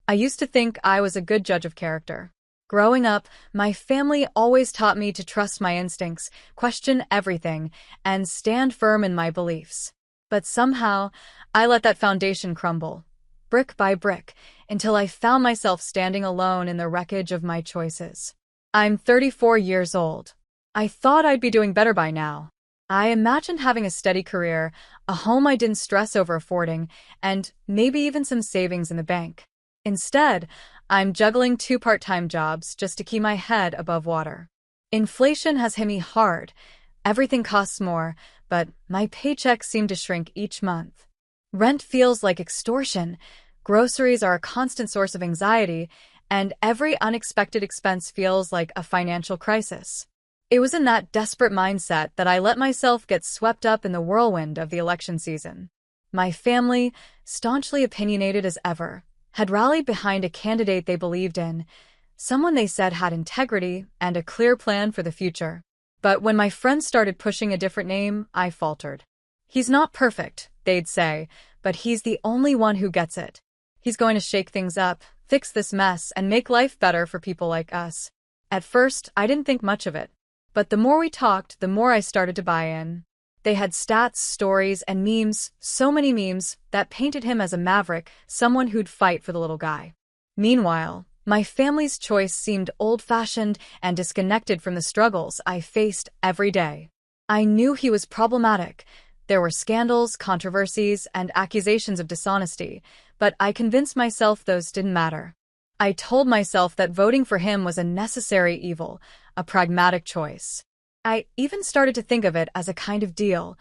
I used to think I was a good judge of character. Growing up, my family always taught me to trust my instincts, question everything, and stand firm in my beliefs. But somehow, I let that foundation crumble, brick by brick, until I found myself standing alone in the wreckage of my choices. I'm 34 years old. I thought I'd be doing better by now. I imagined having a steady career, a home I didn't stress over affording, and maybe even some savings in the bank. Instead, I'm juggling two part-time jobs just to keep my head above water. Inflation has hit me hard. Everything costs more, but my paychecks seem to shrink each month. Rent feels like extortion, groceries are a constant source of anxiety, and every unexpected expense feels like a financial crisis. It was in that desperate mindset that I let myself get swept up in the whirlwind of the election season. My family, staunchly opinionated as ever, had rallied behind a candidate they believed in, someone they said had integrity and a clear plan for the future. But when my friends started pushing a different name, I faltered. He's not perfect, they'd say, but he's the only one who gets it. He's going to shake things up, fix this mess, and make life better for people like us. At first, I didn't think much of it. But the more we talked, the more I started to buy in. They had stats, stories, and memes, so many memes, that painted him as a maverick, someone who'd fight for the little guy. Meanwhile, my family's choice seemed old-fashioned and disconnected from the struggles I faced every day. I knew he was problematic. There were scandals, controversies, and accusations of dishonesty, but I convinced myself those didn't matter. I told myself that voting for him was a necessary evil, a pragmatic choice. I even started to think of it as a kind of deal.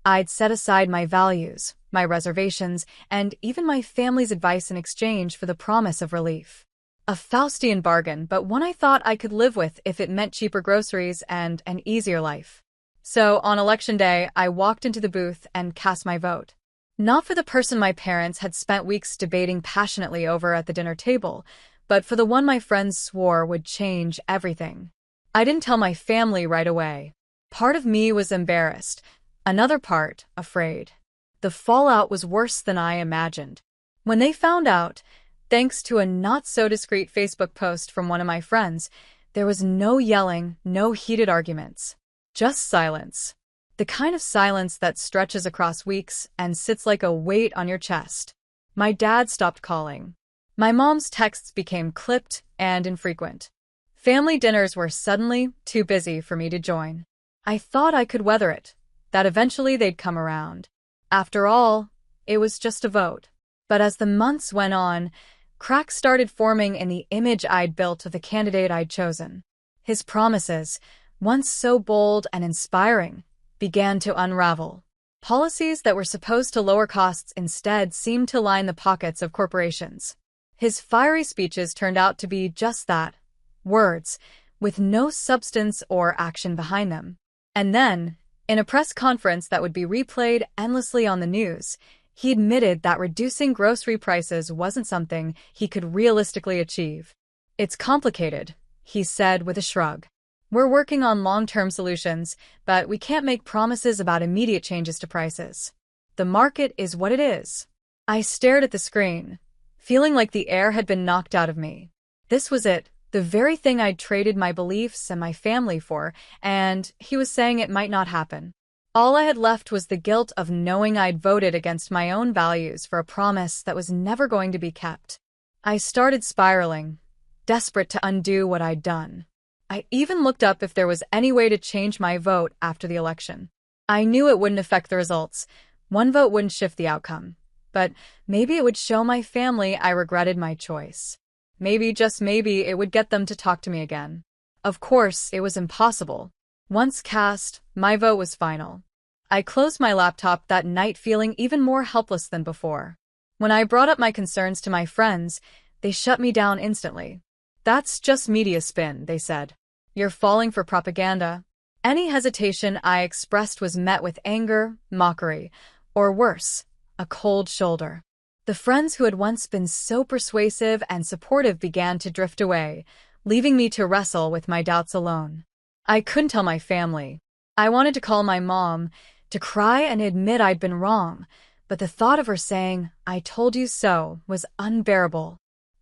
I'd set aside my values, my reservations, and even my family's advice in exchange for the promise of relief. A Faustian bargain, but one I thought I could live with if it meant cheaper groceries and an easier life. So, on election day, I walked into the booth and cast my vote. Not for the person my parents had spent weeks debating passionately over at the dinner table, but for the one my friends swore would change everything. I didn't tell my family right away. Part of me was embarrassed, another part afraid. The fallout was worse than I imagined. When they found out, thanks to a not-so-discreet Facebook post from one of my friends, there was no yelling, no heated arguments. Just silence. The kind of silence that stretches across weeks and sits like a weight on your chest. My dad stopped calling. My mom's texts became clipped and infrequent. Family dinners were suddenly too busy for me to join. I thought I could weather it, that eventually they'd come around. After all, it was just a vote. But as the months went on, cracks started forming in the image I'd built of the candidate I'd chosen. His promises, once so bold and inspiring, began to unravel. Policies that were supposed to lower costs instead seemed to line the pockets of corporations. His fiery speeches turned out to be just that, words, with no substance or action behind them. And then, in a press conference that would be replayed endlessly on the news, he admitted that reducing grocery prices wasn't something he could realistically achieve. "It's complicated," he said with a shrug. "We're working on long-term solutions, but we can't make promises about immediate changes to prices. The market is what it is." I stared at the screen, feeling like the air had been knocked out of me. This was it, the very thing I'd traded my beliefs and my family for, and he was saying it might not happen. All I had left was the guilt of knowing I'd voted against my own values for a promise that was never going to be kept. I started spiraling, desperate to undo what I'd done. I even looked up if there was any way to change my vote after the election. I knew it wouldn't affect the results. One vote wouldn't shift the outcome. But maybe it would show my family I regretted my choice. Maybe, just maybe, it would get them to talk to me again. Of course, it was impossible. Once cast, my vote was final. I closed my laptop that night feeling even more helpless than before. When I brought up my concerns to my friends, they shut me down instantly. "That's just media spin," they said. "You're falling for propaganda." Any hesitation I expressed was met with anger, mockery, or worse, a cold shoulder. The friends who had once been so persuasive and supportive began to drift away, leaving me to wrestle with my doubts alone. I couldn't tell my family. I wanted to call my mom, to cry and admit I'd been wrong, but the thought of her saying, "I told you so," was unbearable.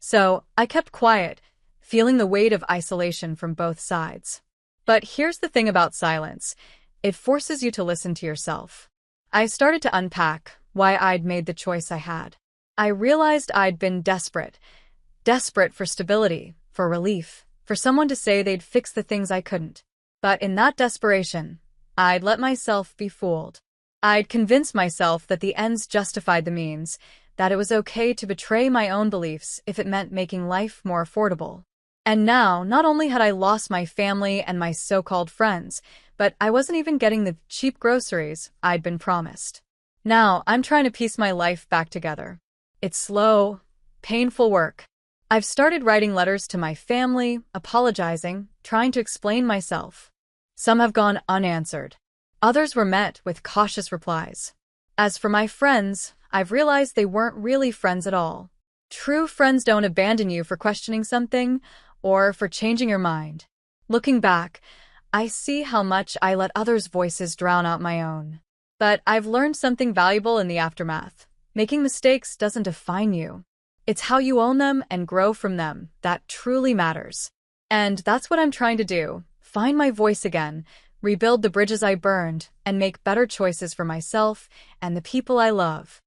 So I kept quiet, feeling the weight of isolation from both sides. But here's the thing about silence. It forces you to listen to yourself. I started to unpack why I'd made the choice I had. I realized I'd been desperate. Desperate for stability, for relief, for someone to say they'd fix the things I couldn't. But in that desperation, I'd let myself be fooled. I'd convinced myself that the ends justified the means, that it was okay to betray my own beliefs if it meant making life more affordable. And now, not only had I lost my family and my so-called friends, but I wasn't even getting the cheap groceries I'd been promised. Now, I'm trying to piece my life back together. It's slow, painful work. I've started writing letters to my family, apologizing, trying to explain myself. Some have gone unanswered. Others were met with cautious replies. As for my friends, I've realized they weren't really friends at all. True friends don't abandon you for questioning something or for changing your mind. Looking back, I see how much I let others' voices drown out my own. But I've learned something valuable in the aftermath. Making mistakes doesn't define you. It's how you own them and grow from them that truly matters. And that's what I'm trying to do. Find my voice again, rebuild the bridges I burned, and make better choices for myself and the people I love.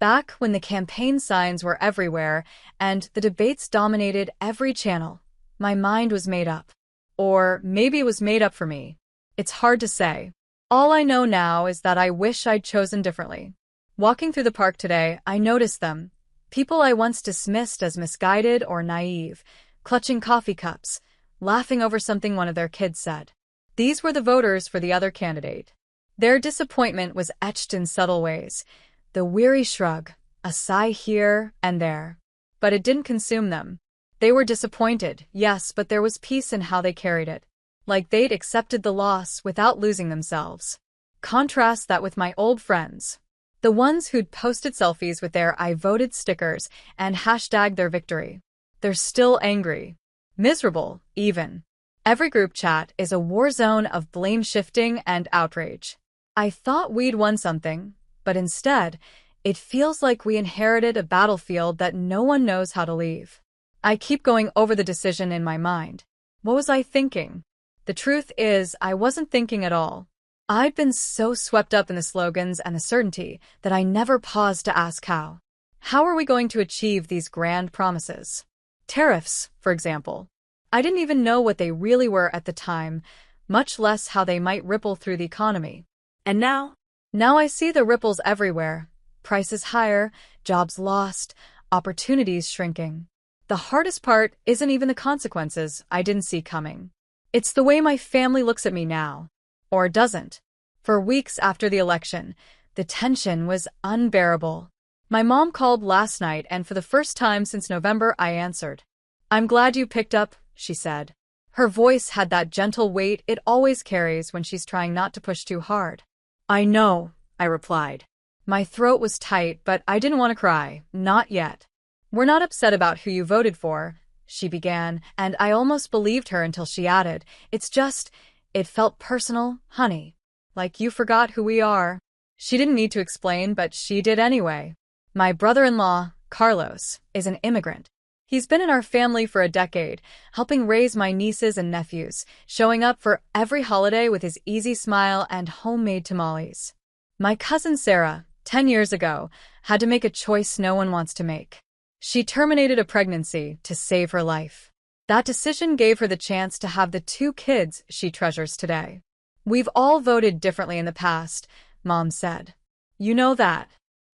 Back when the campaign signs were everywhere and the debates dominated every channel, my mind was made up. Or maybe it was made up for me. It's hard to say. All I know now is that I wish I'd chosen differently. Walking through the park today, I noticed them. People I once dismissed as misguided or naive, clutching coffee cups, laughing over something one of their kids said. These were the voters for the other candidate. Their disappointment was etched in subtle ways. The weary shrug, a sigh here and there. But it didn't consume them. They were disappointed, yes, but there was peace in how they carried it. Like they'd accepted the loss without losing themselves. Contrast that with my old friends. The ones who'd posted selfies with their "I voted" stickers and hashtagged their victory. They're still angry. Miserable, even. Every group chat is a war zone of blame shifting and outrage. I thought we'd won something, but instead, it feels like we inherited a battlefield that no one knows how to leave. I keep going over the decision in my mind. What was I thinking? The truth is, I wasn't thinking at all. I'd been so swept up in the slogans and the certainty that I never paused to ask how. How are we going to achieve these grand promises? Tariffs, for example. I didn't even know what they really were at the time, much less how they might ripple through the economy. And now? Now I see the ripples everywhere. Prices higher, jobs lost, opportunities shrinking. The hardest part isn't even the consequences I didn't see coming. It's the way my family looks at me now. Or doesn't. For weeks after the election, the tension was unbearable. My mom called last night, and for the first time since November, I answered. "I'm glad you picked up," she said. Her voice had that gentle weight it always carries when she's trying not to push too hard. "I know," I replied. My throat was tight, but I didn't want to cry. Not yet. "We're not upset about who you voted for," she began, and I almost believed her until she added, It felt personal, honey. Like you forgot who we are." She didn't need to explain, but she did anyway. My brother-in-law, Carlos, is an immigrant. He's been in our family for a decade, helping raise my nieces and nephews, showing up for every holiday with his easy smile and homemade tamales. My cousin Sarah, 10 years ago, had to make a choice no one wants to make. She terminated a pregnancy to save her life. That decision gave her the chance to have the 2 kids she treasures today. "We've all voted differently in the past," Mom said. "You know that.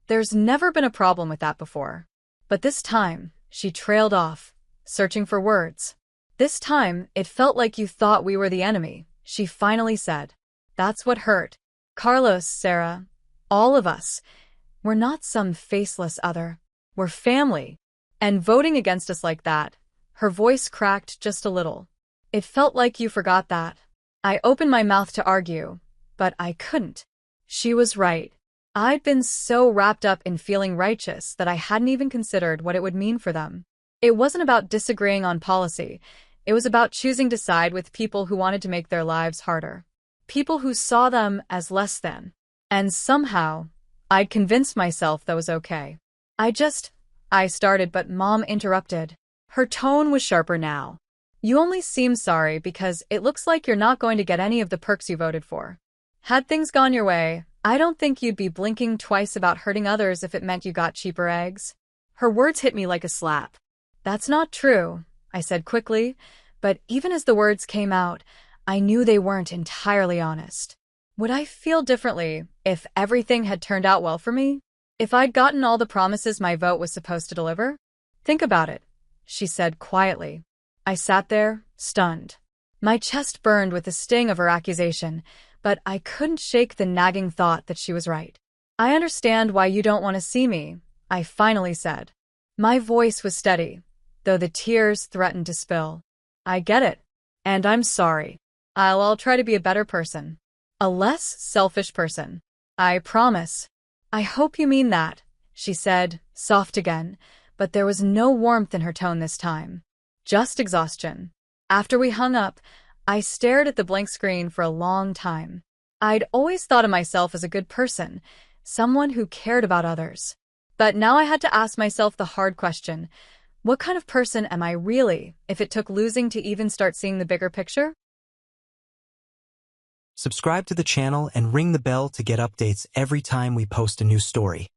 There's never been a problem with that before. But this time," she trailed off, searching for words. "This time, it felt like you thought we were the enemy," she finally said. "That's what hurt. Carlos, Sarah, all of us. We're not some faceless other. We're family. And voting against us like that," her voice cracked just a little. "It felt like you forgot that." I opened my mouth to argue, but I couldn't. She was right. I'd been so wrapped up in feeling righteous that I hadn't even considered what it would mean for them. It wasn't about disagreeing on policy. It was about choosing to side with people who wanted to make their lives harder. People who saw them as less than. And somehow, I'd convinced myself that was okay. I started, but Mom interrupted. Her tone was sharper now. You only seem sorry because it looks like you're not going to get any of the perks you voted for. Had things gone your way, I don't think you'd be blinking twice about hurting others if it meant you got cheaper eggs. Her words hit me like a slap. That's not true, I said quickly, but even as the words came out, I knew they weren't entirely honest. Would I feel differently if everything had turned out well for me? If I'd gotten all the promises my vote was supposed to deliver? Think about it, she said quietly. I sat there, stunned. My chest burned with the sting of her accusation, but I couldn't shake the nagging thought that she was right. I understand why you don't want to see me, I finally said. My voice was steady, though the tears threatened to spill. I get it, and I'm sorry. I'll try to be a better person. A less selfish person. I promise. I hope you mean that, she said, soft again, but there was no warmth in her tone this time. Just exhaustion. After we hung up, I stared at the blank screen for a long time. I'd always thought of myself as a good person, someone who cared about others. But now I had to ask myself the hard question, what kind of person am I really if it took losing to even start seeing the bigger picture? Subscribe to the channel and ring the bell to get updates every time we post a new story.